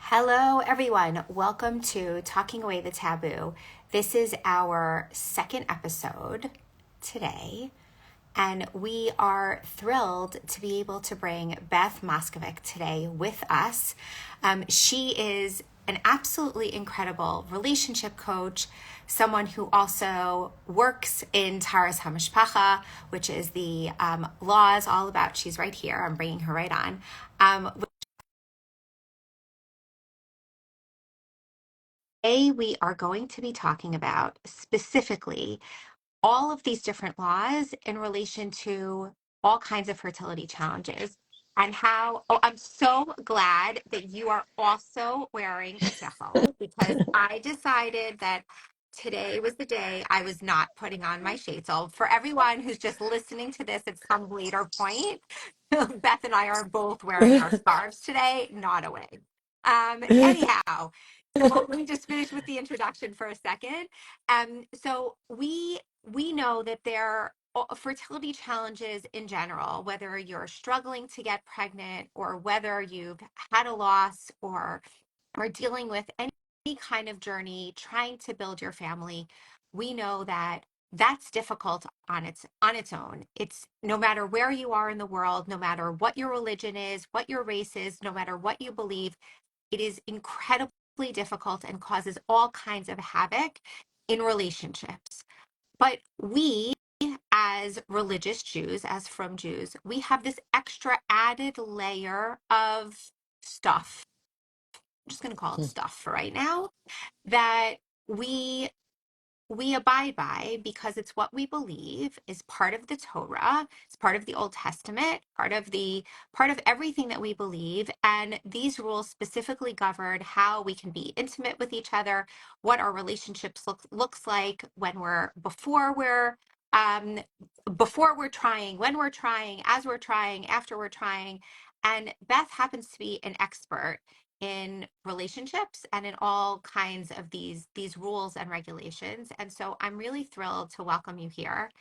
Hello, everyone. Welcome to Talking Away the Taboo. This is our second episode today, and we are thrilled to be able to bring Beth Moskovic today with us. She is an absolutely incredible relationship coach, someone who also works in Taras HaMishpacha, which is the laws all about, she's right here, I'm bringing her right on, Today, we are going to be talking about specifically all of these different laws in relation to all kinds of fertility challenges and how, oh, I'm so glad that you are also wearing a sefel because I decided that today was the day I was not putting on my shades. So for everyone who's just listening to this at some later point, Beth and I are both wearing our scarves today, not a wig. Anyhow, so let me just finish with the introduction for a second. So we know that there are fertility challenges in general, whether you're struggling to get pregnant or whether you've had a loss or are dealing with any kind of journey trying to build your family. We know that that's difficult on its own. It's no matter where you are in the world, no matter what your religion is, what your race is, no matter what you believe, it is incredibly difficult and causes all kinds of havoc in relationships. But we, as religious Jews, as from Jews, we have this extra added layer of stuff. I'm just going to call it stuff for right now that we we abide by because it's what we believe is part of the Torah, it's part of the Old Testament, part of everything that we believe. And these rules specifically govern how we can be intimate with each other, what our relationships looks like when we're um before we're trying, when we're trying, as we're trying, after we're trying. And Beth happens to be an expert in relationships and in all kinds of these rules and regulations. And so I'm really thrilled to welcome you here.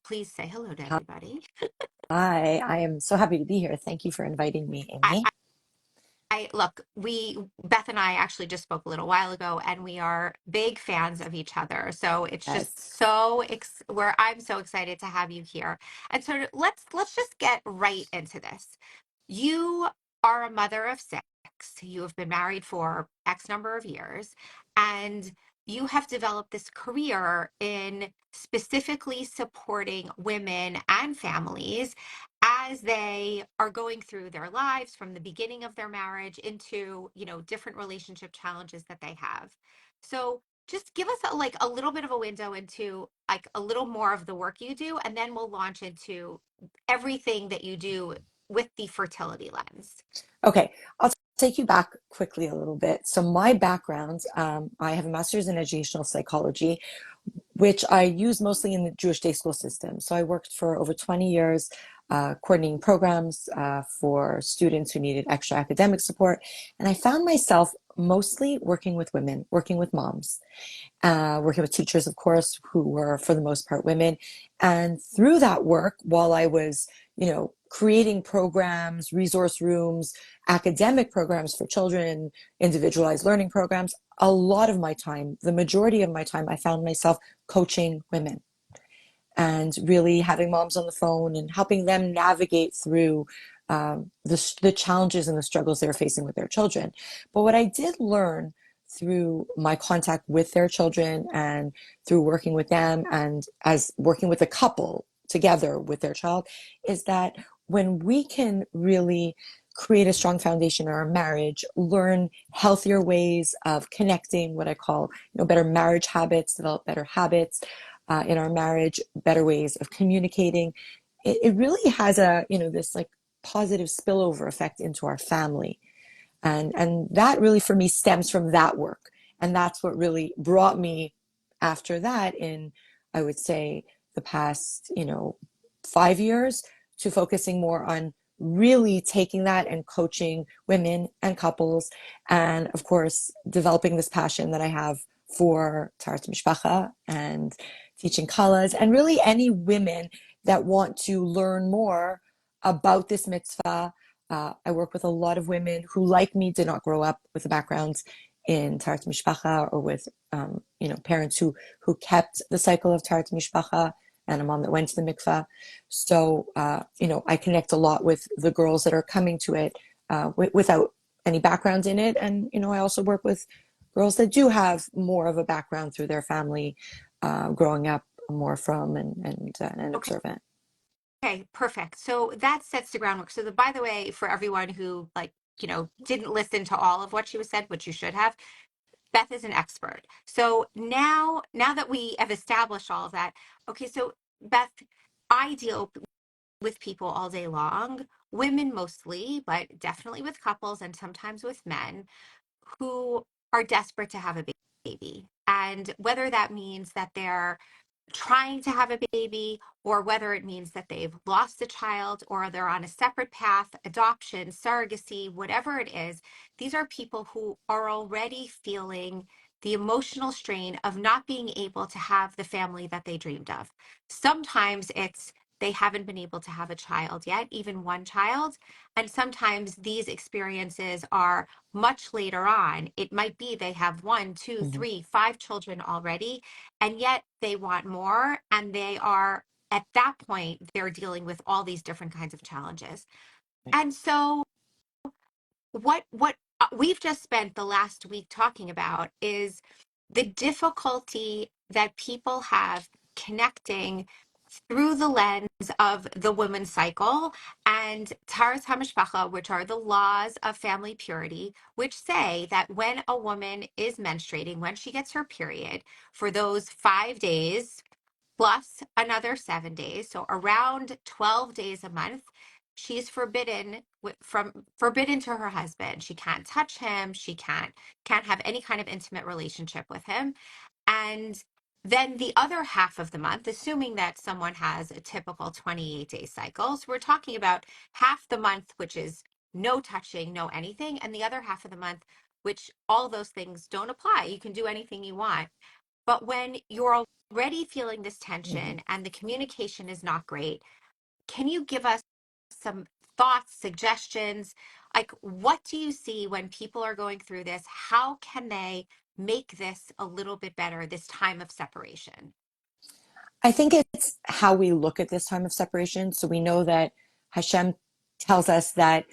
Please say hello to everybody. Hi, I am so happy to be here. Thank you for inviting me, I, Aimee. I look, Beth and I actually just spoke a little while ago, and we are big fans of each other. So it's just Yes. where I'm so excited to have you here. And so let's just get right into this. You are a mother of six. You have been married for X number of years, and you have developed this career in specifically supporting women and families as they are going through their lives from the beginning of their marriage into, different relationship challenges that they have. So just give us a little bit of a window into like a little more of the work you do, and then we'll launch into everything that you do with the fertility lens. Okay, I'll take you back quickly a little bit. So my background, I have a master's in educational psychology, which I use mostly in the Jewish day school system. So I worked for over 20 years coordinating programs for students who needed extra academic support. And I found myself mostly working with women, working with moms, working with teachers, of course, who were for the most part women. And through that work, while I was, creating programs, resource rooms, academic programs for children, individualized learning programs, a lot of my time, the majority of my time, I found myself coaching women and really having moms on the phone and helping them navigate through the challenges and the struggles they were facing with their children. But what I did learn through my contact with their children and through working with them and as working with a couple together with their child is that when we can really create a strong foundation in our marriage, learn healthier ways of connecting, what I call, better marriage habits, develop better habits, in our marriage, better ways of communicating. It really has this like positive spillover effect into our family. And that really for me stems from that work. And that's what really brought me after that in, I would say, the past, 5 years to focusing more on really taking that and coaching women and couples. And of course, developing this passion that I have for Taras Mishpacha and teaching kallahs and really any women that want to learn more about this mitzvah, I work with a lot of women who, like me, did not grow up with a background in Taharat Mishpacha or with, parents who kept the cycle of Taharat Mishpacha and a mom that went to the mikvah. So, I connect a lot with the girls that are coming to it without any background in it. And, I also work with girls that do have more of a background through their family, growing up more from and Okay. observant. Okay, perfect. So that sets the groundwork. So by the way, for everyone who didn't listen to all of what she was said, which you should have, Beth is an expert. So now that we have established all of that, okay, so Beth, I deal with people all day long, women mostly, but definitely with couples and sometimes with men who are desperate to have a baby. And whether that means that they're trying to have a baby, or whether it means that they've lost a child or they're on a separate path, adoption, surrogacy, whatever it is, these are people who are already feeling the emotional strain of not being able to have the family that they dreamed of. Sometimes it's they haven't been able to have a child yet, even one child. And sometimes these experiences are much later on. It might be they have one, two, Mm-hmm. three, five children already, and yet they want more, and they are at that point they're dealing with all these different kinds of challenges. And so what we've just spent the last week talking about is the difficulty that people have connecting through the lens of the women's cycle and Taras HaMishpacha, which are the laws of family purity, which say that when a woman is menstruating, when she gets her period, for those 5 days plus another 7 days, so around 12 days a month, she's forbidden to her husband. She can't touch him. She can't have any kind of intimate relationship with him. And then the other half of the month, assuming that someone has a typical 28-day cycle, so we're talking about half the month, which is no touching, no anything, and the other half of the month, which all those things don't apply. You can do anything you want. But when you're already feeling this Mm-hmm. tension and the communication is not great, can you give us some thoughts, suggestions? Like, what do you see when people are going through this? How can they make this a little bit better, this time of separation? I think it's how we look at this time of separation. So we know that Hashem tells us that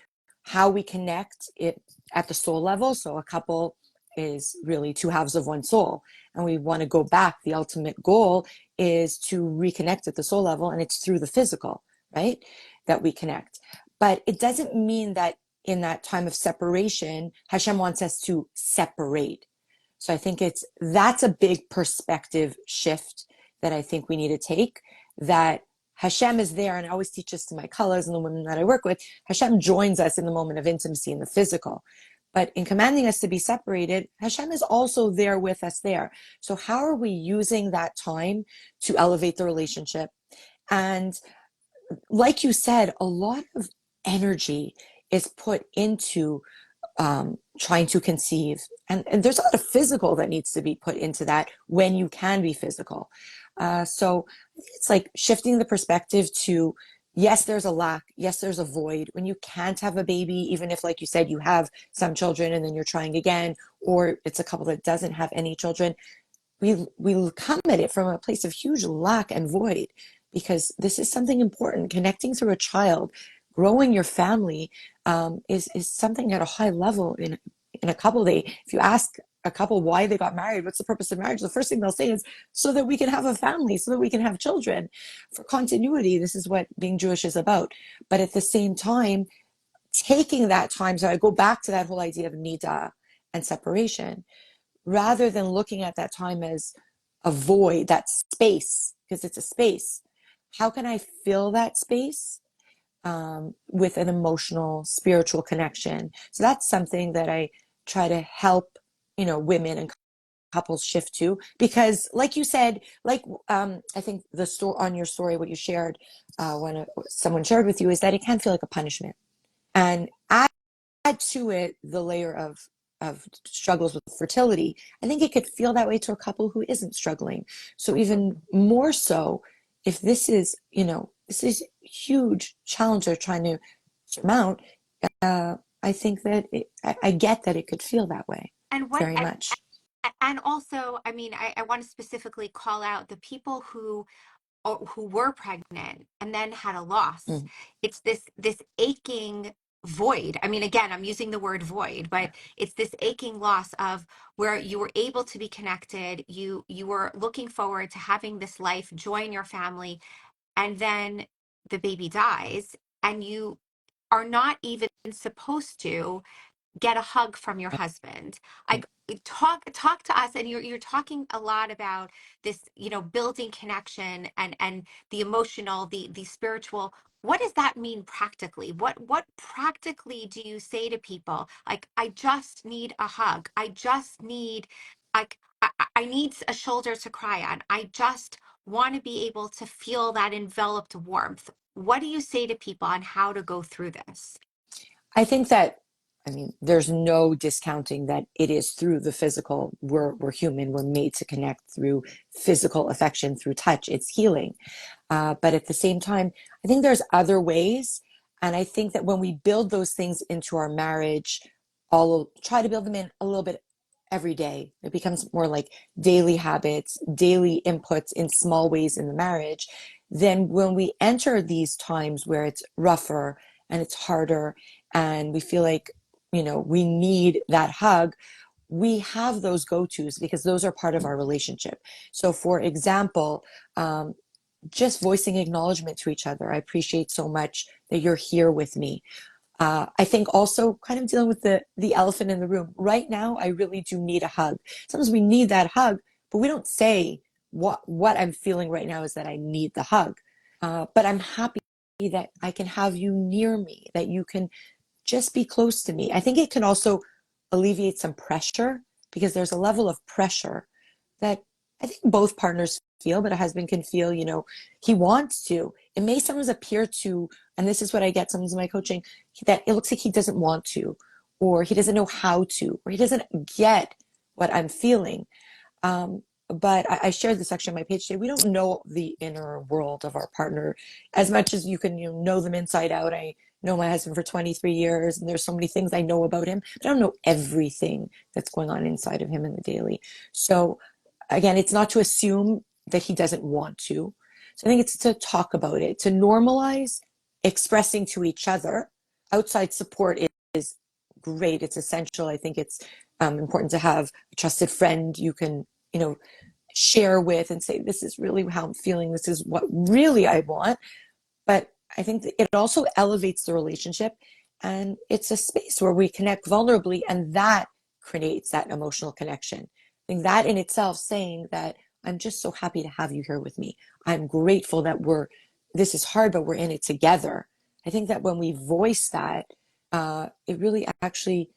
how we connect it at the soul level. So a couple is really two halves of one soul. And we want to go back. The ultimate goal is to reconnect at the soul level, and it's through the physical, right? That we connect. But it doesn't mean that in that time of separation, Hashem wants us to separate. So I think that's a big perspective shift that I think we need to take, that Hashem is there. And I always teach this to my kallahs and the women that I work with. Hashem joins us in the moment of intimacy in the physical. But in commanding us to be separated, Hashem is also there with us there. So how are we using that time to elevate the relationship? And like you said, a lot of energy is put into trying to conceive. And there's a lot of physical that needs to be put into that when you can be physical. So it's like shifting the perspective to, yes, there's a lack. Yes, there's a void. When you can't have a baby, even if, like you said, you have some children and then you're trying again, or it's a couple that doesn't have any children, we come at it from a place of huge lack and void, because this is something important. Connecting through a child, growing your family, is something at a high level in a couple. If you ask a couple why they got married, what's the purpose of marriage, the first thing they'll say is so that we can have a family, so that we can have children. For continuity, this is what being Jewish is about. But at the same time, taking that time, so I go back to that whole idea of niddah and separation, rather than looking at that time as a void, that space, because it's a space. How can I fill that space with an emotional, spiritual connection? So that's something that I try to help, women and couples shift to, because, like you said, I think the story on your story, what you shared when someone shared with you, is that it can feel like a punishment, and add to it the layer of struggles with fertility. I think it could feel that way to a couple who isn't struggling. So even more so, if this is, this is a huge challenge they're trying to surmount, I think that I get that it could feel that way And what very much. and also, I mean, I want to specifically call out the people who were pregnant and then had a loss. Mm. It's this aching void. I mean, again, I'm using the word void, but it's this aching loss of where you were able to be connected, you were looking forward to having this life, join your family, and then the baby dies, and you are not even supposed to get a hug from your husband. Like, talk to us. And you're talking a lot about this, building connection and the emotional, the spiritual. What does that mean practically? What practically do you say to people? Like, I just need a hug. I just need, like, I need a shoulder to cry on. I just want to be able to feel that enveloped warmth. What do you say to people on how to go through this? I think that, I mean, there's no discounting that it is through the physical. We're human. We're made to connect through physical affection, through touch. It's healing. But at the same time, I think there's other ways. And I think that when we build those things into our marriage, I'll try to build them in a little bit every day. It becomes more like daily habits, daily inputs in small ways in the marriage. Then when we enter these times where it's rougher and it's harder and we feel like, we need that hug, we have those go-tos because those are part of our relationship. So for example, just voicing acknowledgement to each other. I appreciate so much that you're here with me. I think also kind of dealing with the elephant in the room. Right now, I really do need a hug. Sometimes we need that hug, but we don't say what I'm feeling right now is that I need the hug. But I'm happy that I can have you near me, that you can just be close to me. I think it can also alleviate some pressure because there's a level of pressure that I think both partners feel, but a husband can feel, he wants to. It may sometimes appear to, and this is what I get sometimes in my coaching, that it looks like he doesn't want to, or he doesn't know how to, or he doesn't get what I'm feeling. But I shared this actually on my page today. We don't know the inner world of our partner as much as you can, know them inside out. I know my husband for 23 years, and there's so many things I know about him, but I don't know everything that's going on inside of him in the daily. So again, it's not to assume that he doesn't want to. So I think it's to talk about it, to normalize expressing to each other. Outside support is great. It's essential. I think it's important to have a trusted friend you can, share with and say, this is really how I'm feeling. This is what really I want. But I think that it also elevates the relationship, and it's a space where we connect vulnerably, and that creates that emotional connection. I think that in itself, saying that I'm just so happy to have you here with me. I'm grateful that this is hard, but we're in it together. I think that when we voice that, it really actually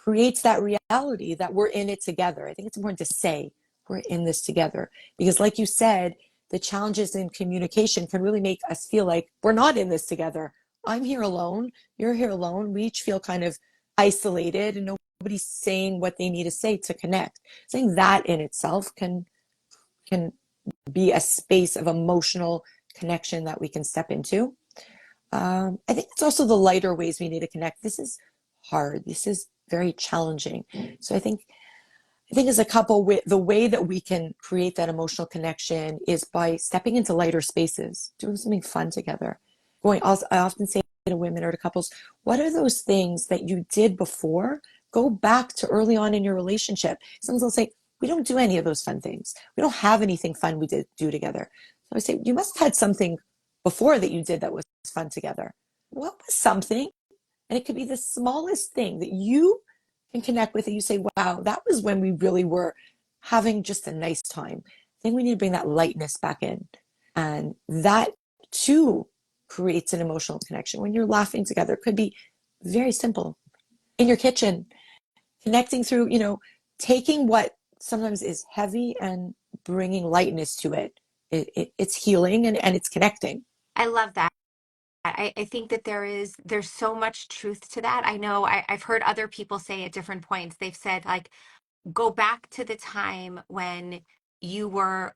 creates that reality that we're in it together. I think it's important to say we're in this together because, like you said, the challenges in communication can really make us feel like we're not in this together. I'm here alone. You're here alone. We each feel kind of isolated and nobody's saying what they need to say to connect. Saying that in itself can be a space of emotional connection that we can step into. I think it's also the lighter ways we need to connect. This is hard. This is very challenging. So I think as a couple, the way that we can create that emotional connection is by stepping into lighter spaces, doing something fun together. I often say to women or to couples, what are those things that you did before? Go back to early on in your relationship. Sometimes they'll say, we don't do any of those fun things. We don't have anything fun we did do together. So I say, you must have had something before that you did that was fun together. What was something? And it could be the smallest thing that you can connect with, and you say, wow, that was when we really were having just a nice time. I think we need to bring that lightness back in. And that too creates an emotional connection. When you're laughing together, it could be very simple. In your kitchen, connecting through, taking what sometimes is heavy and bringing lightness to it. It's healing and it's connecting. I love that. I think that there's so much truth to that. I know I've heard other people say at different points, they've said, like, go back to the time when you were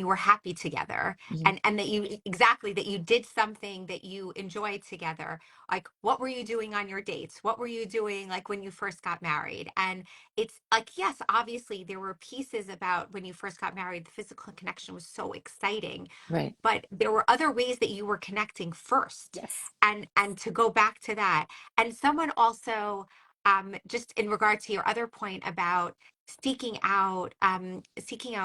were happy together, Mhm. and that you exactly that you did something that you enjoyed together. Like, what were you doing on your dates? What were you doing like when you first got married? And it's like, yes, obviously there were pieces about when you first got married, the physical connection was so exciting, Right. but there were other ways that you were connecting first. Yes. And to go back to that, and someone also, just in regard to your other point about seeking out seeking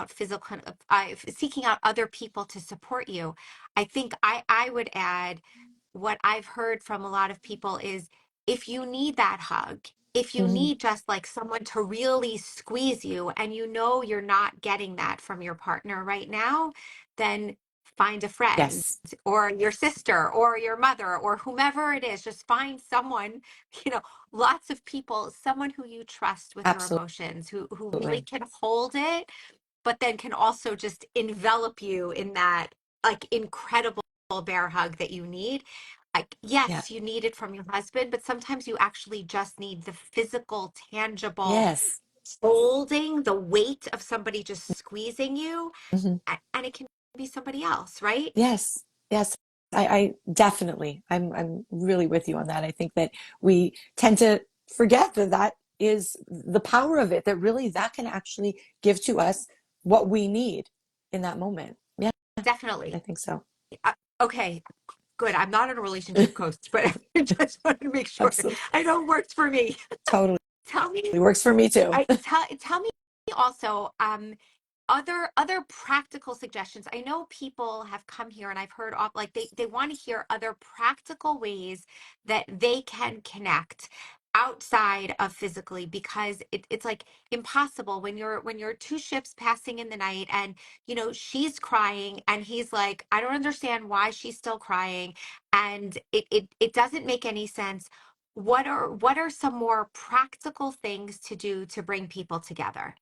out other people to support you, I think I would add, what I've heard from a lot of people is, if you need that hug, if you Hmm. need just like someone to really squeeze you, and you know you're not getting that from your partner right now, then find a friend Yes. or your sister or your mother or whomever it is. Just find someone, you know, lots of people, someone who you trust with your emotions, who really Absolutely. can hold it, but then can also just envelop you in that like incredible bear hug that you need. Like, Yeah. yes, you need it from your husband, but sometimes you actually just need the physical, tangible Yes. holding, the weight of somebody just squeezing you, Hmm. and it can be somebody else, right? Yes. Yes. I definitely, I'm really with you on that. I think that we tend to forget that that is the power of it, that really that can actually give to us what we need in that moment. Yeah, I Definitely. think so. Okay, good. I'm not on a relationship coach, but I just want to make sure Absolutely. I know it works for me. Totally. Tell me, It works for me too. tell me also, other practical suggestions. I know people have come here, and I've heard off like they want to hear other practical ways that they can connect outside of physically, because it's like impossible when you're two ships passing in the night, and you know she's crying and he's like, I don't understand why she's still crying, and it doesn't make any sense. What are some more practical things to do to bring people together?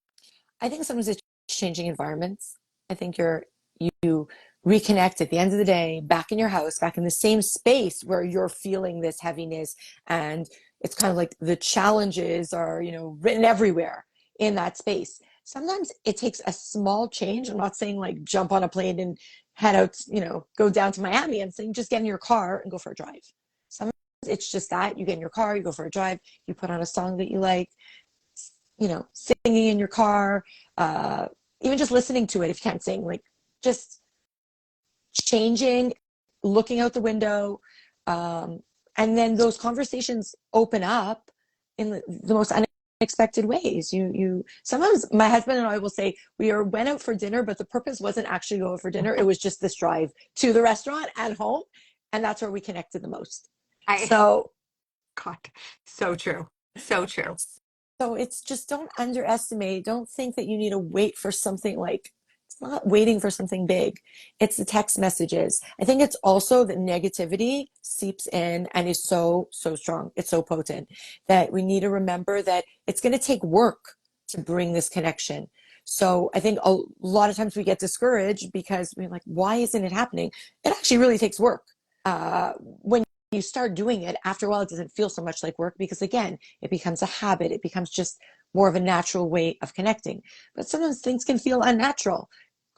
I think sometimes it's changing environments. I think you reconnect at the end of the day, back in your house, back in the same space where you're feeling this heaviness, and it's kind of like the challenges are, written everywhere in that space. Sometimes it takes a small change. I'm not saying like jump on a plane and head out, go down to Miami. I'm saying just get in your car and go for a drive. Sometimes it's just that you get in your car, you go for a drive, you put on a song that you like, singing in your car, uh, even just listening to it if you can't sing, like just changing, looking out the window. Um, and then those conversations open up in the most unexpected ways. Sometimes my husband and I will say went out for dinner, but the purpose wasn't actually going for dinner. It was just this drive to the restaurant and home. And that's where we connected the most. I So God, so true. So true. So it's just, don't underestimate. Don't think that you need to wait for something like, it's not waiting for something big. It's the text messages. I think it's also that negativity seeps in and is so, so strong. It's so potent that we need to remember that it's going to take work to bring this connection. So I think a lot of times we get discouraged because we're like, why isn't it happening? It actually really takes work. When you start doing it, after a while, it doesn't feel so much like work because, again, it becomes a habit. It becomes just more of a natural way of connecting. But sometimes things can feel unnatural.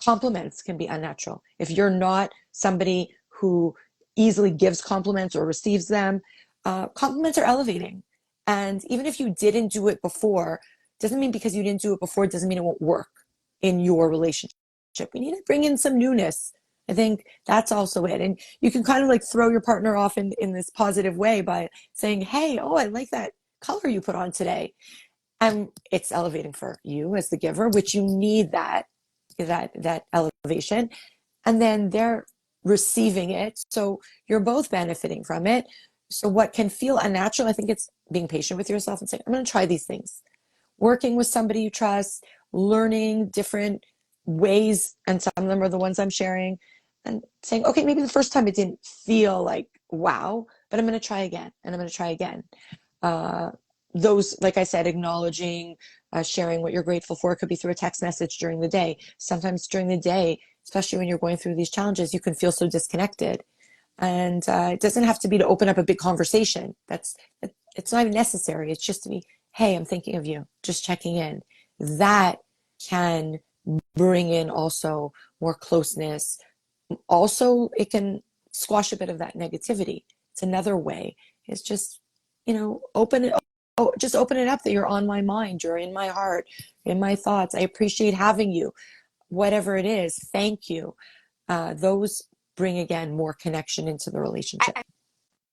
Compliments can be unnatural. If you're not somebody who easily gives compliments or receives them, compliments are elevating. And even if you didn't do it before, doesn't mean because you didn't do it before, doesn't mean it won't work in your relationship. We need to bring in some newness. I think that's also it. And you can kind of like throw your partner off in this positive way by saying, hey, oh, I like that color you put on today. And it's elevating for you as the giver, which you need that elevation. And then they're receiving it. So you're both benefiting from it. So what can feel unnatural, I think it's being patient with yourself and saying, I'm going to try these things. Working with somebody you trust, learning different ways, and some of them are the ones I'm sharing, and saying, okay, maybe the first time it didn't feel like wow, but I'm going to try again, and I'm going to try again. Uh, those, like I said, acknowledging, sharing what you're grateful for. It could be through a text message during the day. Sometimes during the day, especially when you're going through these challenges, you can feel so disconnected. And it doesn't have to be to open up a big conversation. It's not even necessary. It's just to be, hey, I'm thinking of you, just checking in. That can bring in also more closeness. Also, it can squash a bit of that negativity. It's another way. It's just, open it. Oh, just open it up that you're on my mind. You're in my heart, in my thoughts. I appreciate having you. Whatever it is, thank you. Those bring again more connection into the relationship.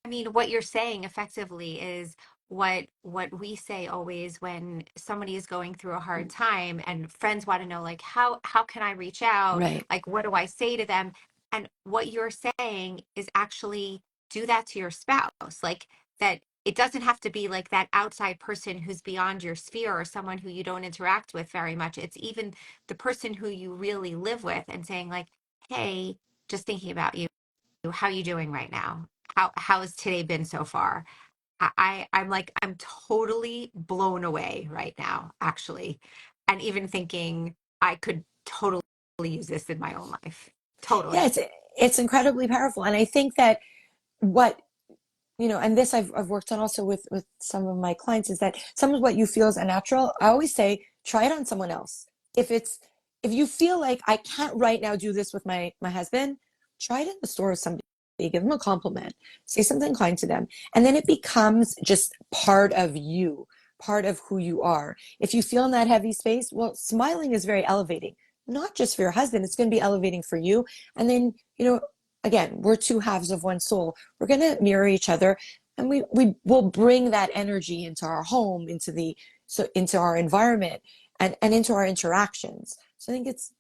I mean, what you're saying effectively is what we say always when somebody is going through a hard time and friends want to know like how can I reach out? Right. Like what do I say to them? And what you're saying is actually do that to your spouse. Like that it doesn't have to be like that outside person who's beyond your sphere or someone who you don't interact with very much. It's even the person who you really live with and saying like, "Hey, just thinking about you. How you doing right now? How has today been so far?" I'm like I'm totally blown away right now, actually, and even thinking I could totally use this in my own life. Yeah, Totally. it's incredibly powerful. And I think that what and this I've worked on also with some of my clients, is that some of what you feel is unnatural. I always say, try it on someone else. If you feel like I can't right now do this with my husband, try it in the store with somebody, give them a compliment, say something kind to them, and then it becomes just part of you, part of who you are. If you feel in that heavy space, well, smiling is very elevating, not just for your husband, it's going to be elevating for you. And then, again, we're two halves of one soul. We're going to mirror each other, and we will bring that energy into our home, into our environment, and into our interactions. So I think it's,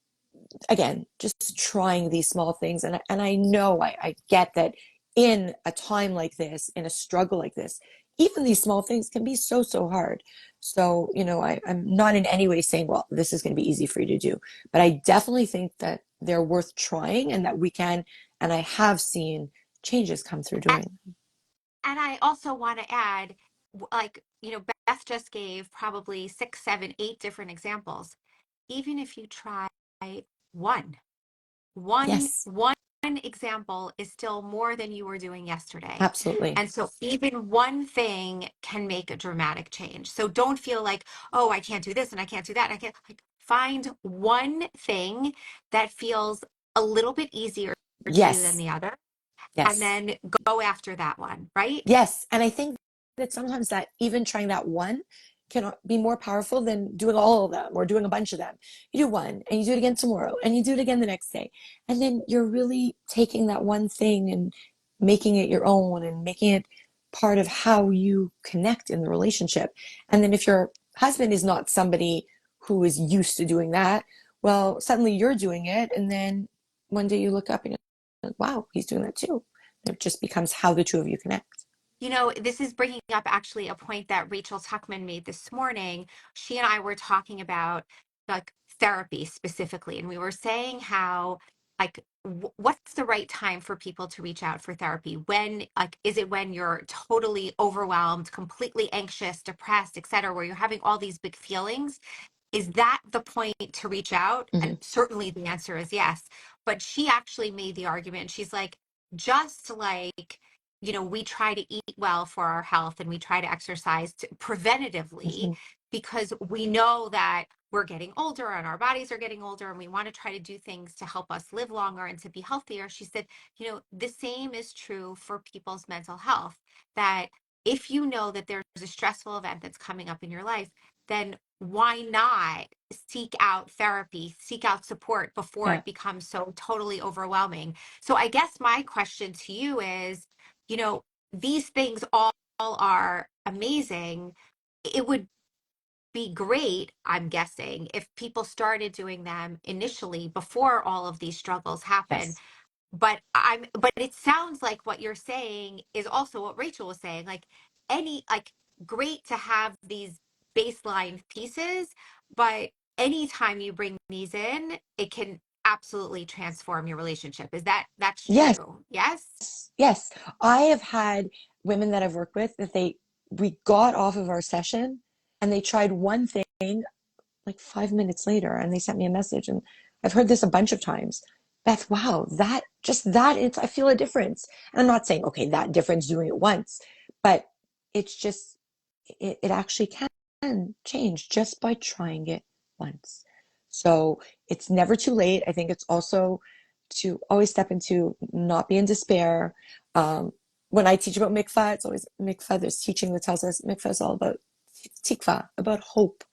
again, just trying these small things. And I know I get that in a time like this, in a struggle like this, even these small things can be so, so hard. So, I'm not in any way saying, well, this is going to be easy for you to do, but I definitely think that they're worth trying, and that we can, and I have seen changes come through doing. And I also want to add, like, Beth just gave probably six, seven, eight different examples. Even if you try one, Yes, one example is still more than you were doing yesterday. absolutely. And so even one thing can make a dramatic change. So don't feel like, oh, I can't do this and I can't do that. And I can't, like, find one thing that feels a little bit easier to you than Yes, the other, and yes. then go after that one, right? Yes, and I think that sometimes that even trying that one can be more powerful than doing all of them or doing a bunch of them. You do one and you do it again tomorrow and you do it again the next day. And then you're really taking that one thing and making it your own and making it part of how you connect in the relationship. And then if your husband is not somebody who is used to doing that, well, suddenly you're doing it. And then one day you look up and you're like, wow, he's doing that too. It just becomes how the two of you connect. This is bringing up actually a point that Rachel Tuckman made this morning. She and I were talking about like therapy specifically, and we were saying how like what's the right time for people to reach out for therapy? When, like, is it when you're totally overwhelmed, completely anxious, depressed, etc., where you're having all these big feelings? Is that the point to reach out? And Mm-hmm. certainly the answer is yes. But she actually made the argument. She's like, just like, we try to eat well for our health and we try to exercise preventatively Mm-hmm. because we know that we're getting older and our bodies are getting older and we want to try to do things to help us live longer and to be healthier. She said, the same is true for people's mental health, that if you know that there's a stressful event that's coming up in your life, then why not seek out therapy, seek out support before Yeah. it becomes so totally overwhelming? So I guess my question to you is, you know, these things all are amazing. It would be great, I'm guessing, if people started doing them initially before all of these struggles happen. Yes. But it sounds like what you're saying is also what Rachel was saying. Like, great to have these baseline pieces, but anytime you bring these in, it can absolutely transform your relationship. That's Yes. true? Yes. Yes. I have had women that I've worked with that we got off of our session and they tried one thing like 5 minutes later and they sent me a message. And I've heard this a bunch of times. Beth, wow, I feel a difference. And I'm not saying, okay, that difference doing it once, but it's just, it actually can change just by trying it once. So it's never too late. I think it's also to always step into not be in despair. Um, when I teach about mikvah, it's always mikvah. There's teaching that tells us mikvah is all about tikva, about hope,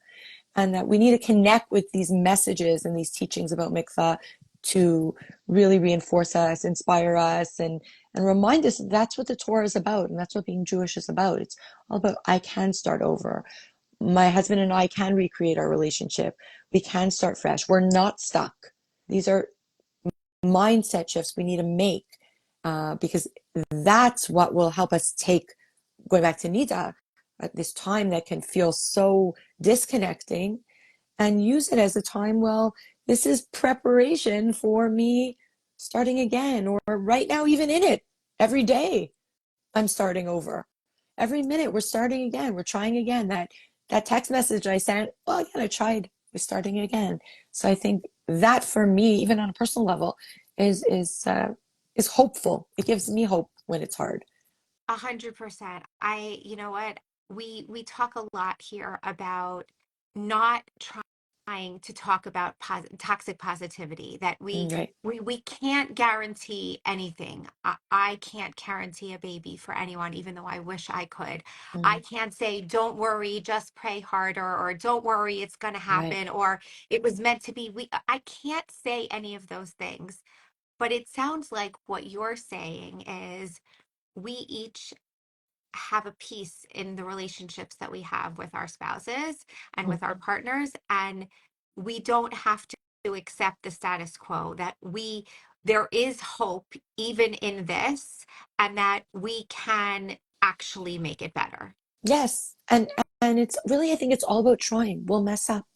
and that we need to connect with these messages and these teachings about mikvah to really reinforce us, inspire us, and remind us that that's what the Torah is about, and that's what being Jewish is about. It's all about I can start over. My husband and I can recreate our relationship. We can start fresh. We're not stuck. These are mindset shifts we need to make because that's what will help us take, going back to Niddah, at this time that can feel so disconnecting, and use it as a time, well, this is preparation for me starting again, or right now, even in it, every day I'm starting over. Every minute we're starting again. We're trying again. That text message I sent, well, again, I tried. We're starting again. So I think that for me, even on a personal level, is hopeful. It gives me hope when it's hard. 100%. You know what? We talk a lot here about not trying to talk about toxic positivity, that Right. we can't guarantee anything. I can't guarantee a baby for anyone, even though I wish I could. I Mm, can't say, don't worry, just pray harder, or don't worry, it's going to right. happen, or it was meant to be. I can't say any of those things, but it sounds like what you're saying is we each have a piece in the relationships that we have with our spouses and Mm. with our partners, and we don't have to accept the status quo, that there is hope even in this, and that we can actually make it better. Yes. And it's really, I think it's all about trying. We'll mess up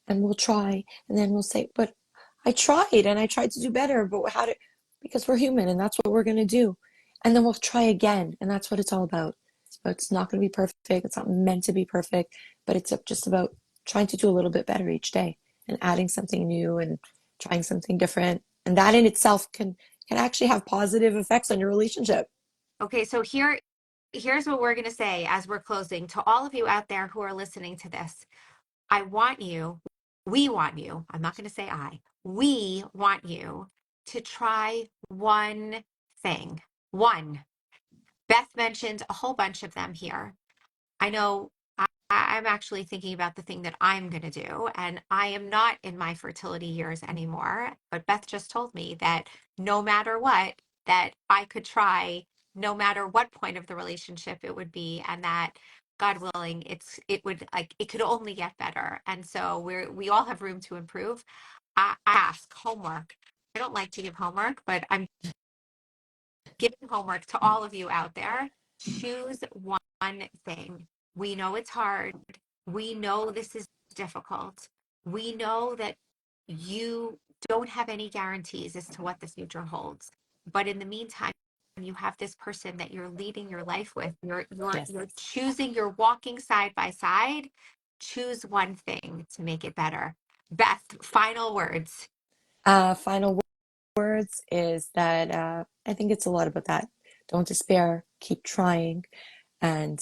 and we'll try, and then we'll say, but I tried and I tried to do better, but how did, because we're human and that's what we're going to do. And then we'll try again. And that's what it's all about. So it's not going to be perfect. It's not meant to be perfect, but it's just about trying to do a little bit better each day and adding something new and trying something different. And that in itself can actually have positive effects on your relationship. Okay, so here's what we're going to say as we're closing to all of you out there who are listening to this. I want you, we want you, I'm not going to say we want you to try one thing. One. Beth mentioned a whole bunch of them here. I know I'm actually thinking about the thing that I'm going to do, and I am not in my fertility years anymore. But Beth just told me that no matter what, that I could try, no matter what point of the relationship it would be, and that God willing, it would, like, it could only get better. And so we all have room to improve. I ask homework. I don't like to give homework, but I'm giving homework to all of you out there. Choose one thing. We know it's hard. We know this is difficult. We know that you don't have any guarantees as to what the future holds. But in the meantime, you have this person that you're leading your life with. Yes. You're choosing, you're walking side by side. Choose one thing to make it better. Beth, final words. Final words is that I think it's a lot about that. Don't despair, keep trying, and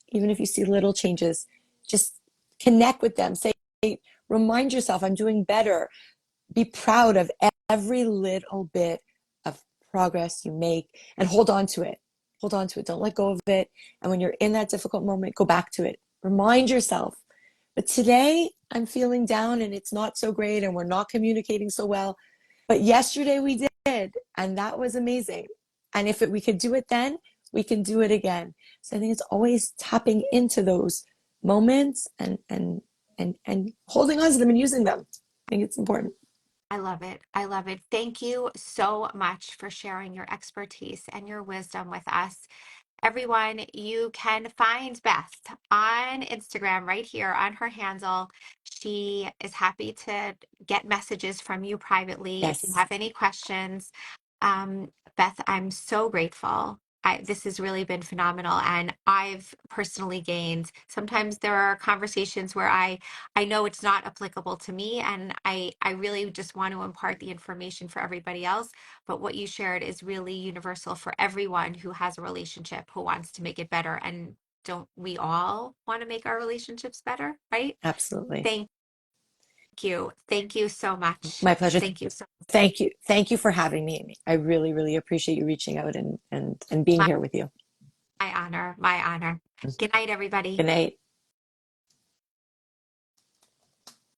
even if you see little changes, just connect with them. Say, remind yourself, I'm doing better. Be proud of every little bit of progress you make, and hold on to it. Hold on to it. Don't let go of it. And when you're in that difficult moment, go back to it. Remind yourself. But today I'm feeling down and it's not so great and we're not communicating so well. But yesterday we did, and that was amazing. And if we could do it then, we can do it again. So I think it's always tapping into those moments and holding on to them and using them. I think it's important. I love it. I love it. Thank you so much for sharing your expertise and your wisdom with us. Everyone, you can find Beth on Instagram right here on her handle. She is happy to get messages from you privately if you Yes, have any questions. Beth, I'm so grateful. This has really been phenomenal, and I've personally gained. Sometimes there are conversations where I know it's not applicable to me, and I really just want to impart the information for everybody else. But what you shared is really universal for everyone who has a relationship, who wants to make it better. And don't we all want to make our relationships better, right? absolutely. Thank you. Thank you so much. My pleasure. Thank you so Thank you. Thank you for having me, Amy. I really, really appreciate you reaching out and being much. here with you. My honor. My honor. Good night, everybody. Good night.